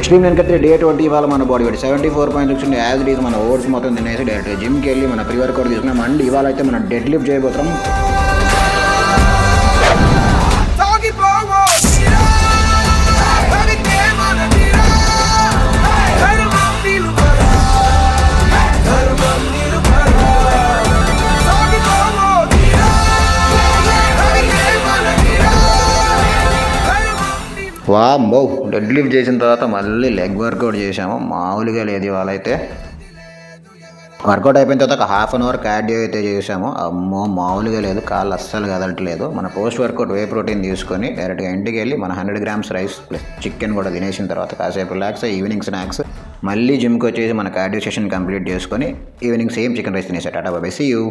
Extreme వెనకైతే day 20 ఇవాళ మన body weight 74.6 ఉంది. యాజ్ ఇట్ ఈజ్ మన ఓట్స్ మొత్తం తినేసి డైరెక్ట్ జిమ్కి వెళ్ళి మన ప్రీ వర్కౌట్ తీసుకున్నాం. అండ్ ఇవాళ అయితే మనం డెడ్ లిఫ్ట్ చేయబోతున్నాం. వామ్మో, డెడ్ లిఫ్ట్ చేసిన తర్వాత మళ్ళీ లెగ్ వర్కౌట్ చేసాము. మామూలుగా లేదు ఇవాళ అయితే. వర్కౌట్ అయిపోయిన తర్వాత ఒక హాఫ్ అన్ అవర్ కార్డియో అయితే చేసాము. అమ్మో మామూలుగా లేదు, కాళ్ళు అస్సలు కదలట్లేదు. మన పోస్ట్ వర్కౌట్ వే ప్రోటీన్ తీసుకొని డైరెక్ట్గా ఇంటికి వెళ్ళి మన 100 grams రైస్ ప్లస్ చికెన్ కూడా తినేసిన తర్వాత కాసేపు రిలాక్స్ ఈవినింగ్ స్నాక్స్ మళ్ళీ జిమ్కి వచ్చేసి మన కార్డియో సెషన్ కంప్లీట్ చేసుకొని ఈవినింగ్ సేమ్ చికెన్ రైస్ తినేసా. Tata bye bye, see you.